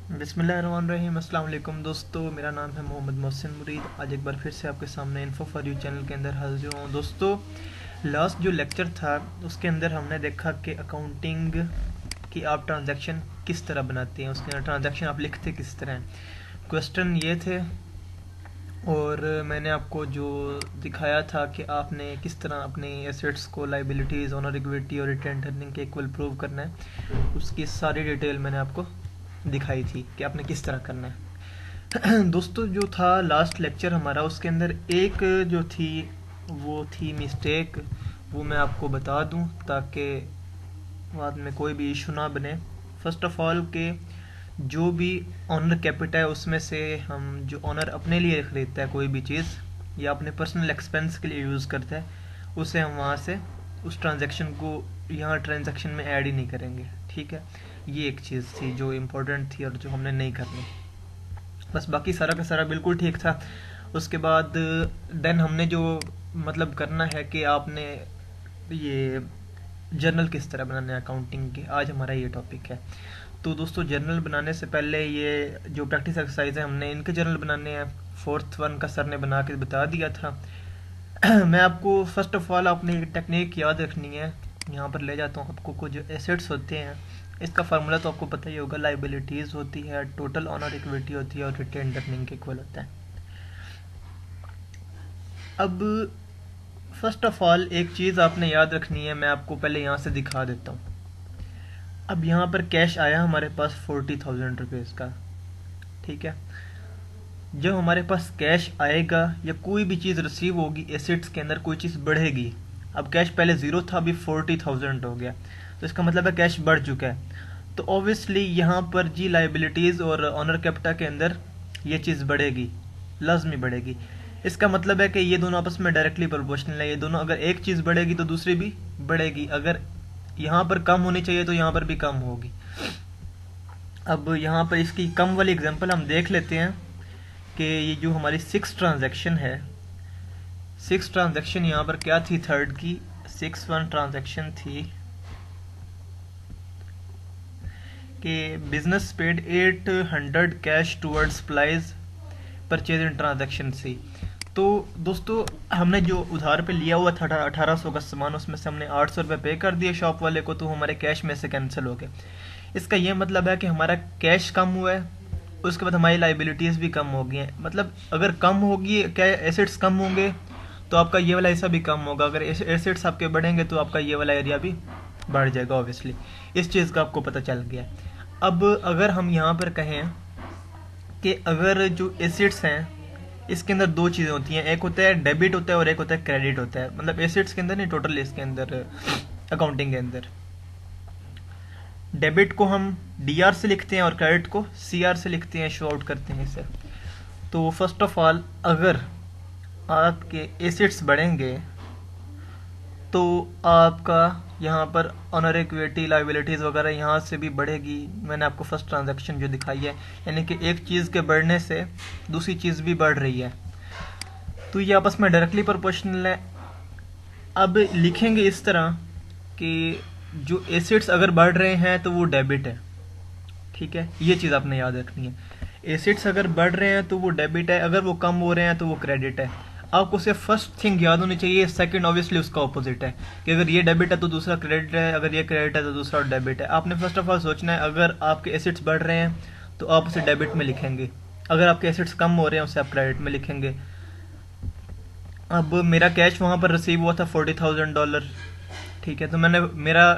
बिस्मिल्लाहिर्रहमानिर्रहीम। अस्सलाम वालेकुम दोस्तों, मेरा नाम है मोहम्मद मोहसिन मुरीद। आज एक बार फिर से आपके सामने इन्फो फॉर यू चैनल के अंदर हाजिर हूँ। दोस्तों, लास्ट जो लेक्चर था उसके अंदर हमने देखा कि अकाउंटिंग की आप ट्रांजैक्शन किस तरह बनाते हैं, उसके अंदर ट्रांजैक्शन आप लिखते किस तरह हैं। क्वेश्चन ये थे और मैंने आपको जो दिखाया था कि आपने किस तरह अपनी एसेट्स को लाइबिलिटीज़, ऑनर इक्विटी और रिटेन अर्निंग के इक्वल प्रूव करना है, उसकी सारी डिटेल मैंने आपको दिखाई थी कि आपने किस तरह करना है। दोस्तों, जो था लास्ट लेक्चर हमारा, उसके अंदर एक जो थी वो थी मिस्टेक। वो मैं आपको बता दूं ताकि बाद में कोई भी इशू ना बने। फर्स्ट ऑफ ऑल के जो भी ऑनर कैपिटल है उसमें से हम जो ऑनर अपने लिए ख़रीदता है कोई भी चीज़ या अपने पर्सनल एक्सपेंस के लिए यूज़ करता है, उसे हम वहाँ से उस ट्रांजैक्शन को यहाँ ट्रांजैक्शन में ऐड ही नहीं करेंगे। ठीक है, ये एक चीज़ थी जो इम्पोर्टेंट थी और जो हमने नहीं करनी। बस बाकी सारा का सारा बिल्कुल ठीक था। उसके बाद देन हमने जो मतलब करना है कि आपने ये जर्नल किस तरह बनाना है अकाउंटिंग के, आज हमारा ये टॉपिक है। तो दोस्तों, जर्नल बनाने से पहले ये जो प्रैक्टिस एक्सरसाइज है हमने इनके जर्नल बनाने हैं। फोर्थ वन का सर ने बना के बता दिया था। मैं आपको फर्स्ट ऑफ ऑल आपने एक टेक्निक याद रखनी है। यहाँ पर ले जाता हूँ आपको। कुछ जो एसेट्स होते हैं इसका फार्मूला तो आपको पता ही होगा। लाइबिलिटीज़ होती है, टोटल ऑनर इक्विटी होती है और रिटेन अर्निंग के इक्वल होता है। अब फर्स्ट ऑफ ऑल एक चीज़ आपने याद रखनी है, मैं आपको पहले यहाँ से दिखा देता हूँ। अब यहाँ पर कैश आया हमारे पास 40,000 रुपीज़ का। ठीक है, जब हमारे पास कैश आएगा या कोई भी चीज़ रिसीव होगी एसेट्स के अंदर, कोई चीज़ बढ़ेगी। अब कैश पहले 0 था, अभी 40,000 हो गया, तो इसका मतलब है कैश बढ़ चुका है। तो ऑब्वियसली यहाँ पर जी लाइबिलिटीज़ और ऑनर कैपिटल के अंदर ये चीज़ बढ़ेगी, लाजमी बढ़ेगी। इसका मतलब है कि ये दोनों आपस में डायरेक्टली प्रोपोर्शनल है। ये दोनों, अगर एक चीज़ बढ़ेगी तो दूसरी भी बढ़ेगी। अगर यहाँ पर कम होनी चाहिए तो यहाँ पर भी कम होगी। अब यहाँ पर इसकी कम वाली एग्जांपल हम देख लेते हैं कि ये जो हमारी 6 ट्रांजैक्शन है, 6 ट्रांजैक्शन यहाँ पर क्या थी, थर्ड की 6-1 ट्रांजैक्शन थी कि business paid 800 cash toward supplies purchase in transaction C. तो दोस्तों, हमने जो उधार पे लिया हुआ था 1800 का सामान, उसमें से हमने 800 रुपये पे कर दिए शॉप वाले को, तो हमारे कैश में से कैंसिल हो गए। इसका ये मतलब है कि हमारा कैश कम हुआ है, उसके बाद हमारी लाइबिलिटीज़ भी कम हो गई हैं। मतलब अगर कम होगी, क्या एसेट्स कम होंगे तो आपका ये वाला हिस्सा भी कम होगा। अगर एसेट्स आपके बढ़ेंगे तो आपका ये वाला एरिया भी बढ़ जाएगा। ऑब्वियसली इस चीज़ का आपको पता चल गया। अब अगर हम यहाँ पर कहें कि अगर जो एसेट्स हैं इसके अंदर दो चीज़ें होती हैं, एक होता है डेबिट होता है और एक होता है क्रेडिट होता है। मतलब एसेट्स के अंदर नहीं, टोटल इसके अंदर अकाउंटिंग के अंदर डेबिट को हम डीआर से लिखते हैं और क्रेडिट को सीआर से लिखते हैं, शो आउट करते हैं इसे। तो फर्स्ट ऑफ ऑल अगर आपके एसेट्स बढ़ेंगे तो आपका यहाँ पर ऑनर इक्विटी, लाइबिलिटीज़ वगैरह यहाँ से भी बढ़ेगी। मैंने आपको फर्स्ट ट्रांजैक्शन जो दिखाई है, यानी कि एक चीज़ के बढ़ने से दूसरी चीज़ भी बढ़ रही है, तो ये आपस में डायरेक्टली प्रोपोर्शनल है। अब लिखेंगे इस तरह कि जो एसेट्स अगर बढ़ रहे हैं तो वो डेबिट है। ठीक है, ये चीज़ आपने याद रखनी है। एसेट्स अगर बढ़ रहे हैं तो वो डेबिट है, अगर वो कम हो रहे हैं तो वो क्रेडिट है। आपको सिर्फ फर्स्ट थिंग याद होनी चाहिए, सेकंड ऑब्वियसली उसका ऑपोजिट है कि अगर ये डेबिट है तो दूसरा क्रेडिट है, अगर ये क्रेडिट है तो दूसरा डेबिट है। आपने फर्स्ट ऑफ ऑल सोचना है अगर आपके एसेट्स बढ़ रहे हैं तो आप उसे डेबिट में लिखेंगे, अगर आपके एसेट्स कम हो रहे हैं उसे आप क्रेडिट में लिखेंगे। अब मेरा कैश वहाँ पर रिसीव हुआ था $40,000। ठीक है, तो मैंने मेरा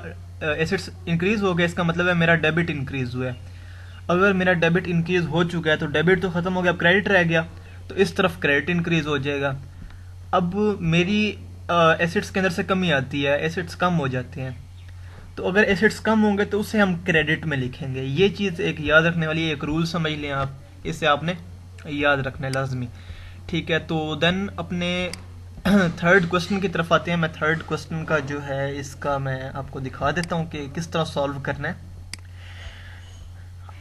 एसेट्स इंक्रीज हो गया, इसका मतलब है मेरा डेबिट इंक्रीज हुआ है। अगर मेरा डेबिट इंक्रीज हो चुका है तो डेबिट तो खत्म हो गया, अब क्रेडिट रह गया, तो इस तरफ क्रेडिट इंक्रीज हो जाएगा। अब मेरी एसेट्स के अंदर से कमी आती है, एसेट्स कम हो जाते हैं, तो अगर एसेट्स कम होंगे तो उसे हम क्रेडिट में लिखेंगे। ये चीज़ एक याद रखने वाली है, एक रूल समझ लें आप, इसे आपने याद रखना है लाजमी। ठीक है, तो देन अपने थर्ड क्वेश्चन की तरफ आते हैं। मैं थर्ड क्वेश्चन का जो है इसका मैं आपको दिखा देता हूँ कि किस तरह सॉल्व करना है।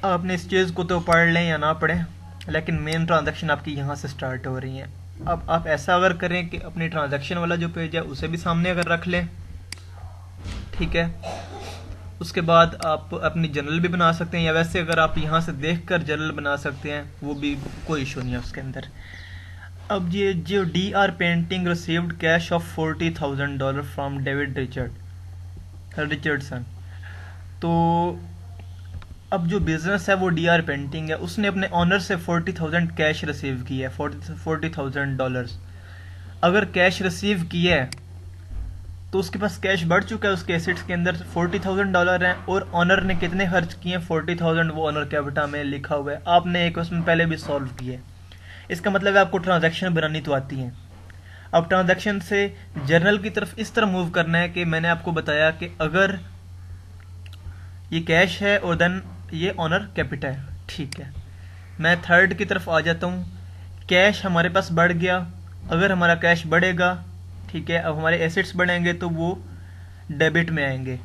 आपने इस चीज़ को तो पढ़ लें या ना पढ़ें, लेकिन मेन ट्रांजैक्शन आपकी यहाँ से स्टार्ट हो रही है। अब आप ऐसा अगर करें कि अपनी ट्रांजैक्शन वाला जो पेज है उसे भी सामने अगर रख लें, ठीक है, उसके बाद आप अपनी जर्नल भी बना सकते हैं, या वैसे अगर आप यहाँ से देख कर जर्नल बना सकते हैं, वो भी कोई इशू नहीं है उसके अंदर। अब ये जो DR painting received cash of $40,000 from David Richardson. तो अब जो बिजनेस है वो DR पेंटिंग है, उसने अपने ऑनर से 40,000 कैश रिसीव किया है, $40,000। अगर कैश रिसीव किया है तो उसके पास कैश बढ़ चुका है, उसके एसेट्स के अंदर $40,000 हैं, और ऑनर ने कितने खर्च किए 40,000, वो ऑनर कैपिटा में लिखा हुआ है। आपने एक उसमें पहले भी सॉल्व किया है। इसका मतलब है आपको ट्रांजैक्शन बनानी तो आती है। अब ट्रांजैक्शन से जर्नल की तरफ इस तरह मूव करना है कि मैंने आपको बताया कि अगर ये कैश है और देन ये ऑनर कैपिटा है, ठीक है। मैं थर्ड की तरफ आ जाता हूँ। कैश हमारे पास बढ़ गया, अगर हमारा कैश बढ़ेगा, ठीक है, अब हमारे एसेट्स बढ़ेंगे तो वो डेबिट में आएंगे।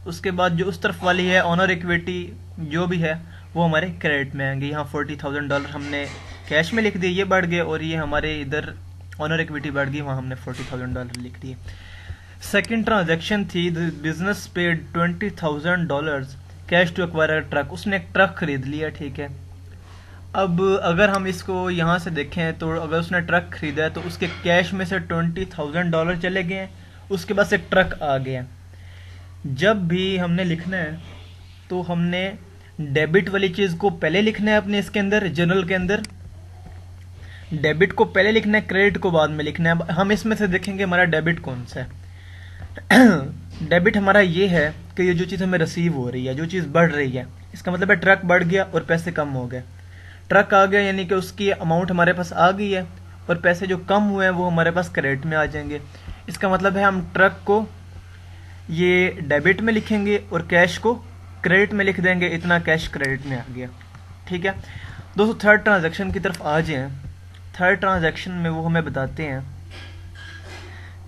उसके बाद जो उस तरफ वाली है ऑनर इक्विटी जो भी है वो हमारे क्रेडिट में आएंगे। यहाँ $40,000 हमने कैश में लिख दिए, ये बढ़ गए, और ये हमारे इधर ऑनर इक्विटी बढ़ गई, वहाँ हमने $40,000 लिख दिए। सेकेंड ट्रांजेक्शन थी, the business paid $20,000 cash to acquire a truck. उसने एक ट्रक खरीद लिया, ठीक है। अब अगर हम इसको यहाँ से देखें तो अगर उसने ट्रक खरीदा है तो उसके कैश में से $20,000 चले गए हैं, उसके पास एक ट्रक आ गया। जब भी हमने लिखना है तो हमने डेबिट वाली चीज़ को पहले लिखना है अपने इसके अंदर, जर्नल के अंदर डेबिट को पहले लिखना है, क्रेडिट को बाद में लिखना है। हम इसमें से देखेंगे हमारा डेबिट कौन सा है। डेबिट हमारा ये है कि ये जो चीज़ हमें रिसीव हो रही है, जो चीज़ बढ़ रही है, इसका मतलब है ट्रक बढ़ गया और पैसे कम हो गए। ट्रक आ गया यानी कि उसकी अमाउंट हमारे पास आ गई है, और पैसे जो कम हुए हैं वो हमारे पास क्रेडिट में आ जाएंगे। इसका मतलब है हम ट्रक को ये डेबिट में लिखेंगे और कैश को क्रेडिट में लिख देंगे, इतना कैश क्रेडिट में आ गया, ठीक है दोस्तों। थर्ड ट्रांजैक्शन की तरफ आ जाएं। थर्ड ट्रांजैक्शन में वो हमें बताते हैं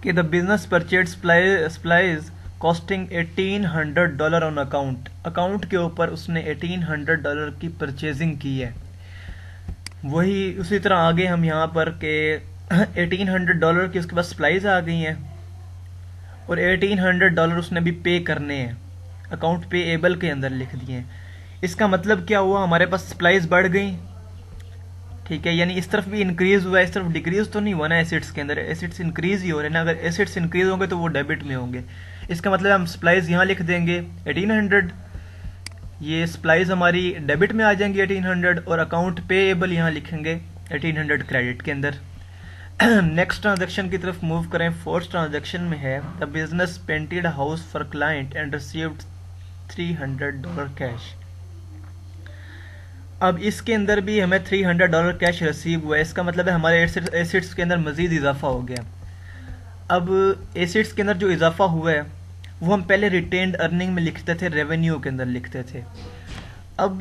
कि the business purchase supplies costing $1,800 on account. Account के ऊपर उसने $1,800 की परचेजिंग की है। वही उसी तरह आगे हम यहाँ पर के $1,800 की उसके पास सप्लाईज आ गई हैं, और $1,800 उसने भी पे करने हैं, अकाउंट पेएबल के अंदर लिख दिए हैं। इसका मतलब क्या हुआ, हमारे पास सप्लाईज बढ़ गई, ठीक है, यानी इस तरफ भी इंक्रीज हुआ, इस तरफ डिक्रीज तो नहीं हुआ ना। एसेट्स के अंदर एसेट्स इंक्रीज ही हो रहे हैं ना, अगर एसेट्स इंक्रीज होंगे तो वो डेबिट में होंगे। इसका मतलब हम सप्लाईज यहाँ लिख देंगे 1800, ये सप्लाईज हमारी डेबिट में आ जाएंगी 1800, और अकाउंट पेएबल यहाँ लिखेंगे 1800 क्रेडिट के अंदर। नेक्स्ट ट्रांजैक्शन की तरफ मूव करें। फोर्थ ट्रांजैक्शन में है the business painted house for client and received $300 cash. अब इसके अंदर भी हमें $300 कैश रिसीव हुआ है। इसका मतलब है हमारे एसेट्स के अंदर मजीद इजाफा हो गया। अब एसेट्स के अंदर जो इजाफा हुआ है वो हम पहले रिटेन्ड अर्निंग में लिखते थे, रेवेन्यू के अंदर लिखते थे। अब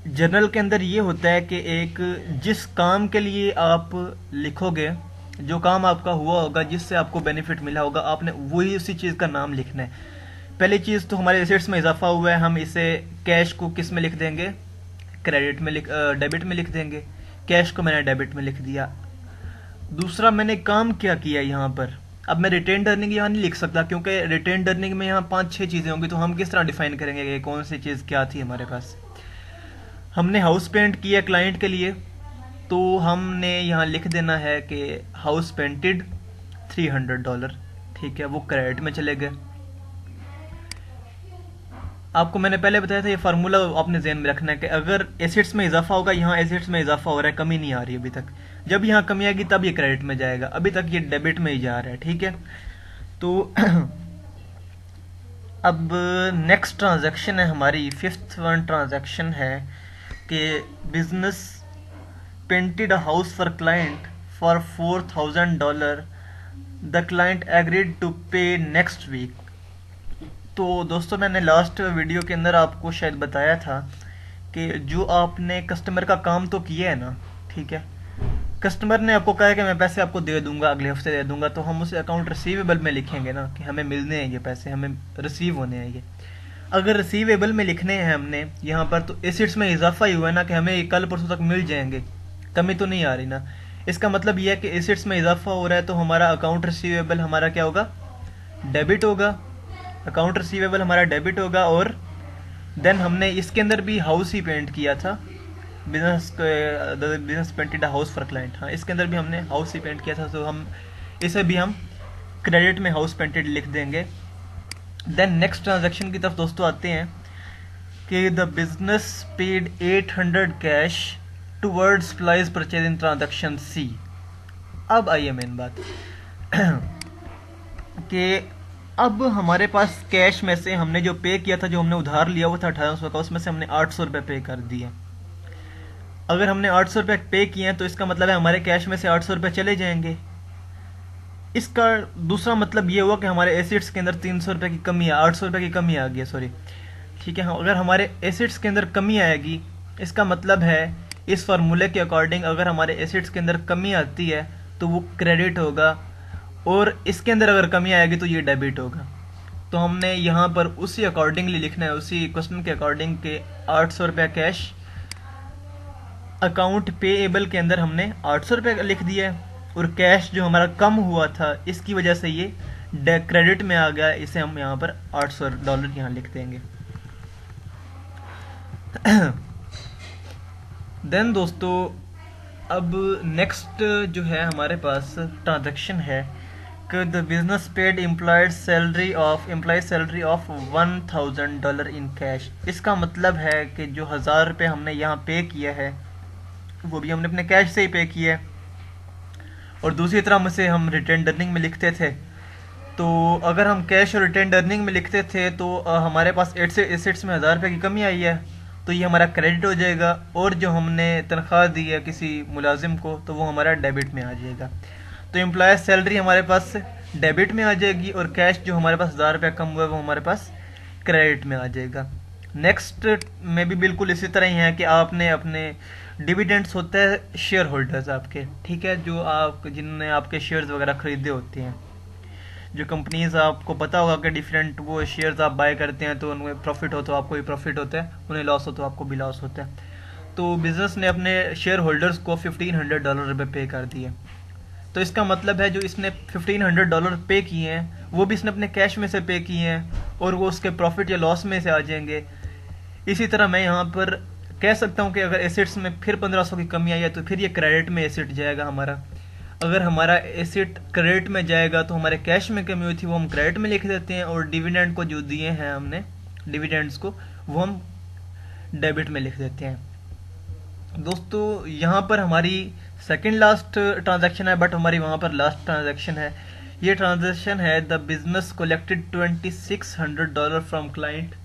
जर्नल के अंदर ये होता है कि एक जिस काम के लिए आप लिखोगे, जो काम आपका हुआ होगा, जिससे आपको बेनिफिट मिला होगा, आपने वही उसी चीज़ का नाम लिखना है। पहली चीज़ तो हमारे एसेट्स में इजाफा हुआ है, हम इसे कैश को किस में लिख देंगे, क्रेडिट में डेबिट में लिख देंगे। कैश को मैंने डेबिट में लिख दिया। दूसरा मैंने काम क्या किया यहाँ पर, अब मैं रिटेन्ड अर्निंग यहाँ नहीं लिख सकता क्योंकि रिटेन्ड अर्निंग में यहाँ 5-6 चीज़ें होंगी, तो हम किस तरह डिफाइन करेंगे कि कौन सी चीज़ क्या थी हमारे पास। हमने हाउस पेंट किया क्लाइंट के लिए, तो हमने यहाँ लिख देना है कि हाउस पेंटेड $300, ठीक है, वो क्रेडिट में चले गए। आपको मैंने पहले बताया था ये फार्मूला आपने ज़हन में रखना है कि अगर एसेट्स में इजाफा होगा, यहाँ एसेट्स में इजाफा हो रहा है, कमी नहीं आ रही अभी तक, जब यहाँ कमी आएगी तब ये क्रेडिट में जाएगा, अभी तक ये डेबिट में ही जा रहा है, ठीक है। तो अब नेक्स्ट ट्रांजैक्शन है हमारी, फिफ्थ वन ट्रांजैक्शन है कि business painted a house for client for $4,000, the client agreed to pay next week. तो दोस्तों मैंने लास्ट वीडियो के अंदर आपको शायद बताया था कि जो आपने कस्टमर का काम तो किया है ना, ठीक है, कस्टमर ने आपको कहा है कि मैं पैसे आपको दे दूंगा, अगले हफ्ते दे दूंगा, तो हम उसे अकाउंट रिसीवेबल में लिखेंगे ना कि हमें मिलने हैं ये पैसे, हमें रिसीव होने हैं ये। अगर रिसीवेबल में लिखने हैं हमने यहाँ पर, तो एसेट्स में इजाफा ही हुआ है ना कि हमें कल परसों तक मिल जाएंगे, कमी तो नहीं आ रही ना। इसका मतलब यह है कि एसेट्स में इजाफा हो रहा है, तो हमारा अकाउंट रिसीवेबल हमारा क्या होगा, डेबिट होगा, अकाउंट रिसीवेबल हमारा डेबिट होगा। और देन हमने इसके अंदर भी हाउस ही पेंट किया था, business painted house for client. हाँ, इसके अंदर भी हमने हाउस ही पेंट किया था, तो हम इसे भी हम क्रेडिट में हाउस पेंटेड लिख देंगे। देन नेक्स्ट ट्रांजैक्शन की तरफ दोस्तों आते हैं कि the business paid 800 cash towards supplies purchase in transaction C. अब आइए मेन बात कि अब हमारे पास कैश में से हमने जो पे किया था, जो हमने उधार लिया हुआ था 1800 का, उसमें से हमने 800 रुपये पे कर दिए। अगर हमने 800 रुपये पे किए हैं तो इसका मतलब है हमारे कैश में से 800 रुपये चले जाएंगे। इसका दूसरा मतलब ये हुआ कि हमारे एसेट्स के अंदर 300 रुपये की कमी है, 800 रुपये की कमी आ गई, सॉरी, ठीक है। अगर हमारे एसेट्स के अंदर कमी आएगी, इसका मतलब है इस फार्मूले के अकॉर्डिंग अगर हमारे एसेट्स के अंदर कमी आती है तो वो क्रेडिट होगा, और इसके अंदर अगर कमी आएगी तो ये डेबिट होगा। तो हमने यहाँ पर उसी अकॉर्डिंगली लिखना है, उसी क्वेश्चन के अकॉर्डिंग के 800 रुपया कैश अकाउंट पेएबल के अंदर हमने 800 रुपये लिख दिया है, और कैश जो हमारा कम हुआ था इसकी वजह से ये क्रेडिट में आ गया, इसे हम यहाँ पर $800 यहाँ लिख देंगे। देन दोस्तों अब नेक्स्ट जो है हमारे पास ट्रांजैक्शन है कि the business paid employees salary of $1000 in cash. इसका मतलब है कि जो 1000 रुपये हमने यहाँ पे किया है वो भी हमने अपने कैश से ही पे किया है, और दूसरी तरह से हम रिटेन अर्निंग में लिखते थे। तो अगर हम कैश और रिटेन अर्निंग में लिखते थे तो हमारे पास एसेट्स में 1000 रुपये की कमी आई है, तो ये हमारा क्रेडिट हो जाएगा, और जो हमने तनख्वाह दी है किसी मुलाजिम को तो वो हमारा डेबिट में आ जाएगा। तो एम्प्लॉय सैलरी हमारे पास डेबिट में आ जाएगी, और कैश जो हमारे पास 1000 रुपये कम हुआ है वो हमारे पास क्रेडिट में आ जाएगा। नेक्स्ट में भी बिल्कुल इसी तरह ही है कि आपने अपने डिविडेंड्स होते हैं शेयर होल्डर्स आपके, ठीक है, जो आप जिनने आपके शेयर्स वगैरह खरीदे होते हैं, जो कंपनीज आपको पता होगा कि डिफरेंट वो शेयर्स आप बाय करते हैं तो उनमें प्रॉफिट हो तो आपको भी प्रॉफिट होता है, उन्हें लॉस हो तो आपको भी लॉस होता है। तो बिजनेस ने अपने शेयर होल्डर्स को $1500 पे कर दिए। तो इसका मतलब है जो इसने $1500 पे किए हैं वो भी इसने अपने कैश में से पे किए हैं, और वो उसके प्रॉफिट या लॉस में से आ जाएंगे। इसी तरह मैं यहाँ पर कह सकता हूँ कि अगर एसेट्स में फिर 1500 की कमी आई है तो फिर ये क्रेडिट में एसेट जाएगा हमारा। अगर हमारा एसेट क्रेडिट में जाएगा तो हमारे कैश में कमी हुई थी वो हम क्रेडिट में लिख देते हैं, और डिविडेंड को जो दिए हैं हमने डिविडेंड्स को वो हम डेबिट में लिख देते हैं। दोस्तों यहाँ पर हमारी सेकंड लास्ट ट्रांजैक्शन है, बट हमारी वहाँ पर लास्ट ट्रांजैक्शन है। ये ट्रांजैक्शन है the business collected $2600 from client.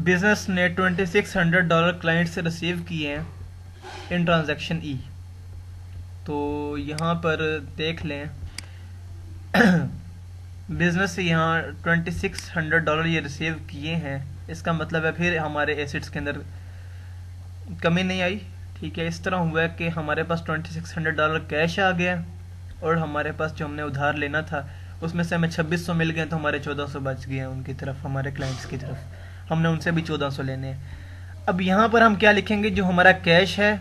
Business ने $2600 क्लाइंट से रिसीव किए हैं इन ट्रांजैक्शन ई। तो यहाँ पर देख लें बिजनेस से यहाँ $2600 ये रिसीव किए हैं, इसका मतलब है फिर हमारे एसेट्स के अंदर कमी नहीं आई, ठीक है। इस तरह हुआ है कि हमारे पास $2600 कैश आ गया, और हमारे पास जो हमने उधार लेना था उसमें से हमें 2600 मिल गए, तो हमारे 1400 बच गए हैं उनकी तरफ, हमारे क्लाइंट्स की तरफ, हमने उनसे भी 1400 लेने हैं। अब यहाँ पर हम क्या लिखेंगे, जो हमारा कैश है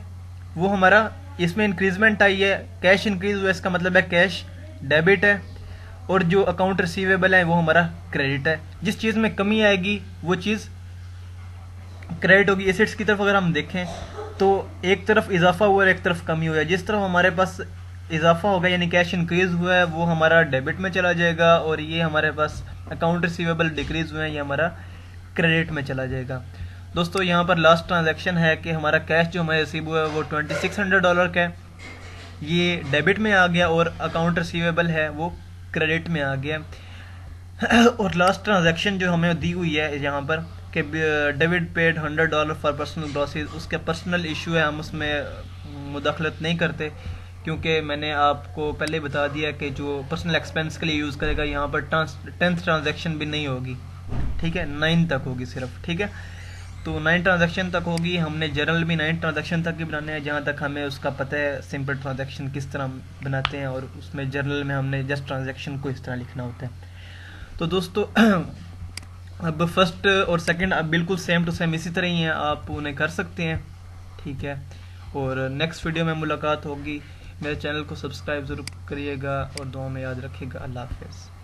वो हमारा इसमें इंक्रीजमेंट आई है, कैश इंक्रीज हुआ, इसका मतलब है कैश डेबिट है, और जो अकाउंट रिसीवेबल है वो हमारा क्रेडिट है। जिस चीज़ में कमी आएगी वो चीज़ क्रेडिट होगी। एसेट्स की तरफ अगर हम देखें तो एक तरफ इजाफा हुआ और एक तरफ कमी हुआ है। जिस तरफ हमारे पास इजाफा होगा यानी कैश इंक्रीज हुआ है वो हमारा डेबिट में चला जाएगा, और ये हमारे पास अकाउंट रिसीवेबल डिक्रीज हुए हैं ये हमारा क्रेडिट में चला जाएगा। दोस्तों यहाँ पर लास्ट ट्रांजैक्शन है कि हमारा कैश जो हमें रिसीव हुआ है वो $2600 का है, ये डेबिट में आ गया, और अकाउंट रिसीवेबल है वो क्रेडिट में आ गया। और लास्ट ट्रांजैक्शन जो हमें दी हुई है यहाँ पर कि David paid $100 for personal groceries, उसके पर्सनल इशू है, हम उसमें मुदाखलत नहीं करते, क्योंकि मैंने आपको पहले बता दिया कि जो पर्सनल एक्सपेंस के लिए यूज़ करेगा यहाँ पर 10th ट्रांजैक्शन भी नहीं होगी, ठीक है, 9 तक होगी सिर्फ, ठीक है। तो 9 ट्रांजैक्शन तक होगी, हमने जर्नल भी 9 ट्रांजैक्शन तक ही बनाने हैं, जहाँ तक हमें उसका पता है सिंपल ट्रांजैक्शन किस तरह बनाते हैं, और उसमें जर्नल में हमने जस्ट ट्रांजैक्शन को इस तरह लिखना होता है। तो दोस्तों अब फर्स्ट और सेकंड अब बिल्कुल सेम टू सेम इसी तरह ही हैं, आप उन्हें कर सकते हैं, ठीक है। और नेक्स्ट वीडियो में मुलाकात होगी। मेरे चैनल को सब्सक्राइब ज़रूर करिएगा और दुआ में याद रखिएगा। अल्लाह हाफ़िज़।